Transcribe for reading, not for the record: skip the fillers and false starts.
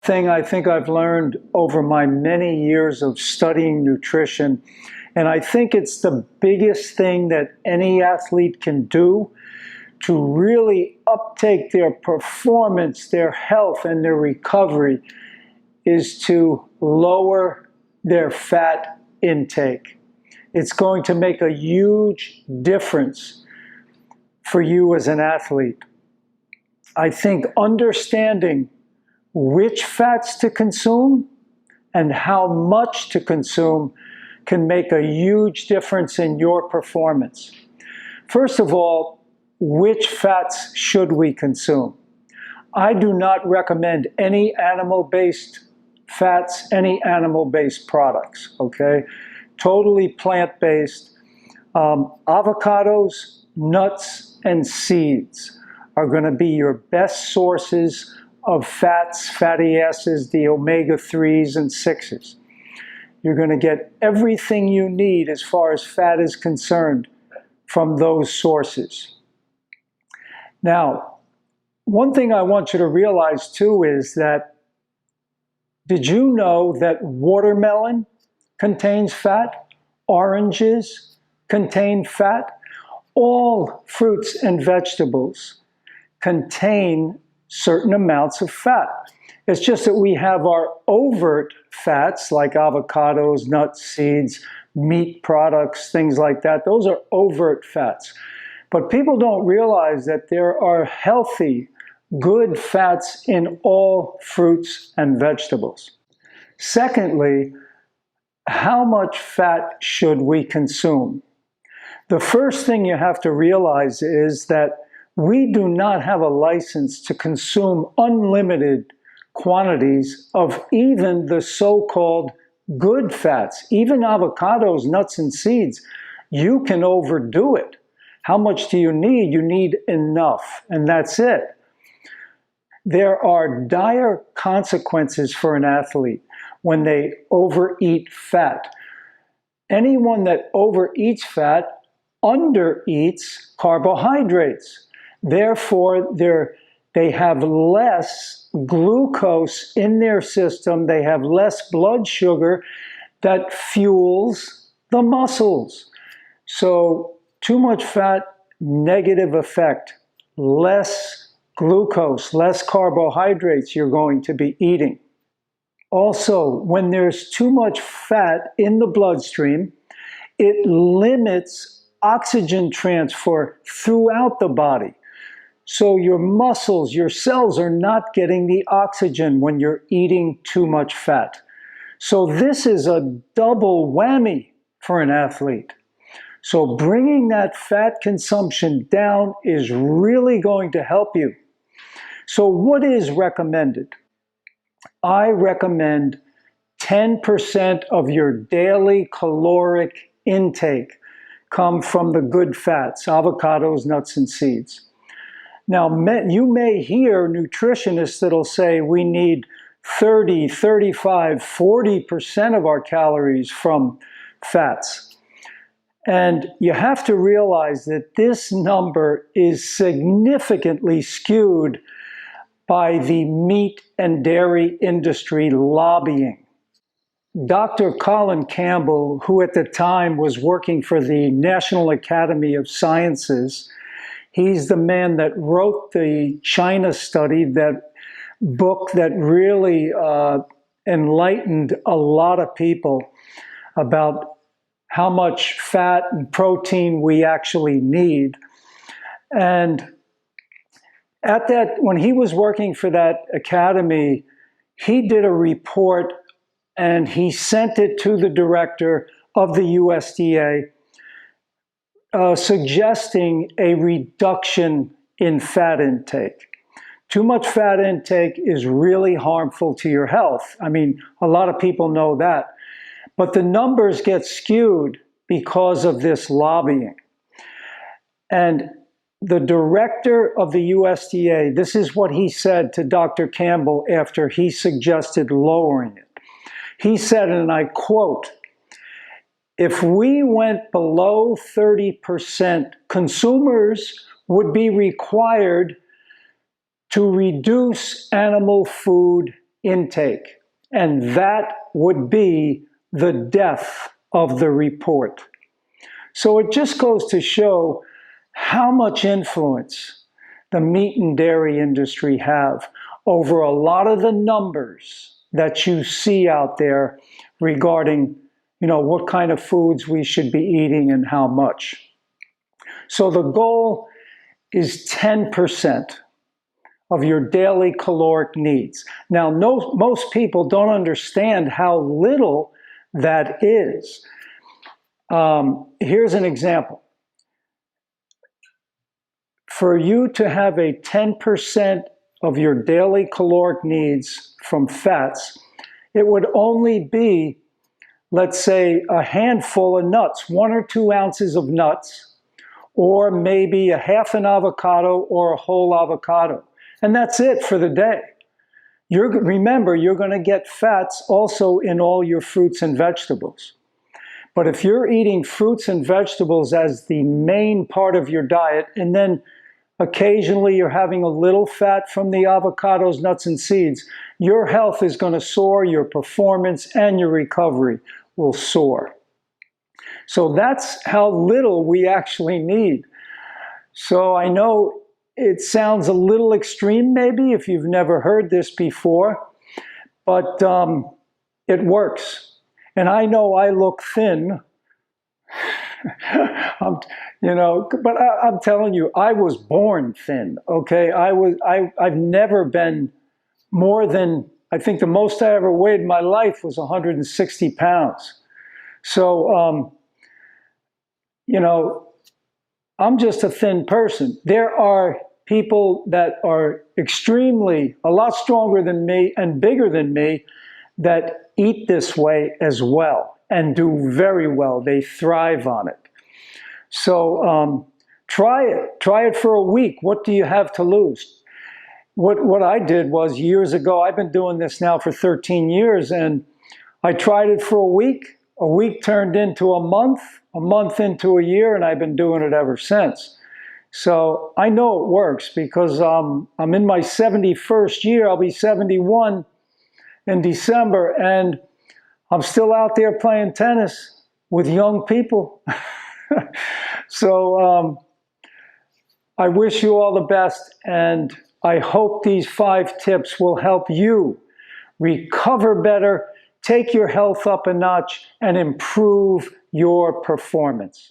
thing I think I've learned over my many years of studying nutrition, and I think it's the biggest thing that any athlete can do to really uptake their performance, their health, and their recovery, is to lower their fat intake. It's going to make a huge difference for you as an athlete. I think understanding which fats to consume and how much to consume can make a huge difference in your performance. First of all, which fats should we consume? I do not recommend any animal-based fats, any animal-based products, okay? Totally plant-based. Avocados, nuts, and seeds are going to be your best sources of fats, fatty acids, the omega-3s and 6s. You're going to get everything you need as far as fat is concerned from those sources. Now, one thing I want you to realize too is that, did you know that watermelon contains fat? Oranges contain fat? All fruits and vegetables contain certain amounts of fat. It's just that we have our overt fats like avocados, nuts, seeds, meat products, things like that. Those are overt fats. But people don't realize that there are healthy, good fats in all fruits and vegetables. Secondly, how much fat should we consume? The first thing you have to realize is that we do not have a license to consume unlimited quantities of even the so-called good fats. Even avocados, nuts, and seeds, you can overdo it. How much do you need? You need enough, and that's it. There are dire consequences for an athlete when they overeat fat. Anyone that overeats fat undereats carbohydrates. Therefore, they have less glucose in their system. They have less blood sugar that fuels the muscles. So too much fat, negative effect. Less glucose, less carbohydrates you're going to be eating. Also, when there's too much fat in the bloodstream, it limits oxygen transfer throughout the body. So your muscles, your cells are not getting the oxygen when you're eating too much fat. So this is a double whammy for an athlete. So bringing that fat consumption down is really going to help you. So what is recommended? I recommend 10% of your daily caloric intake come from the good fats, avocados, nuts, and seeds. Now, you may hear nutritionists that'll say we need 30, 35, 40% of our calories from fats. And you have to realize that this number is significantly skewed by the meat and dairy industry lobbying. Dr. Colin Campbell, who at the time was working for the National Academy of Sciences, he's the man that wrote the China study, that book that really enlightened a lot of people about how much fat and protein we actually need. And when he was working for that academy, he did a report and he sent it to the director of the USDA, suggesting a reduction in fat intake. Too much fat intake is really harmful to your health. I mean, a lot of people know that. But the numbers get skewed because of this lobbying. And the director of the USDA, this is what he said to Dr. Campbell after he suggested lowering it. He said, and I quote, "If we went below 30%, consumers would be required to reduce animal food intake. And that would be the death of the report. So it just goes to show how much influence the meat and dairy industry have over a lot of the numbers that you see out there regarding, what kind of foods we should be eating and how much. So the goal is 10% of your daily caloric needs. Now, most people don't understand how little that is. Here's an example. For you to have a 10% of your daily caloric needs from fats, it would only be, let's say, a handful of nuts, 1 or 2 ounces of nuts, or maybe a half an avocado or a whole avocado. And that's it for the day. Remember, you're going to get fats also in all your fruits and vegetables. But if you're eating fruits and vegetables as the main part of your diet, and then occasionally you're having a little fat from the avocados, nuts, and seeds, your health is going to soar, your performance and your recovery will soar. So that's how little we actually need. So I know it sounds a little extreme maybe if you've never heard this before, but it works. And I know I look thin, but I'm telling you, I was born thin, okay? I've never been more than, I think the most I ever weighed in my life was 160 pounds. So, I'm just a thin person. There are people that are a lot stronger than me and bigger than me that eat this way as well and do very well. They thrive on it. So try it. Try it for a week. What do you have to lose? What I did was years ago, I've been doing this now for 13 years, and I tried it for a week. A week turned into a month into a year, and I've been doing it ever since. So I know it works because I'm in my 71st year. I'll be 71 in December, and I'm still out there playing tennis with young people. So I wish you all the best, and I hope these 5 tips will help you recover better, take your health up a notch, and improve your performance.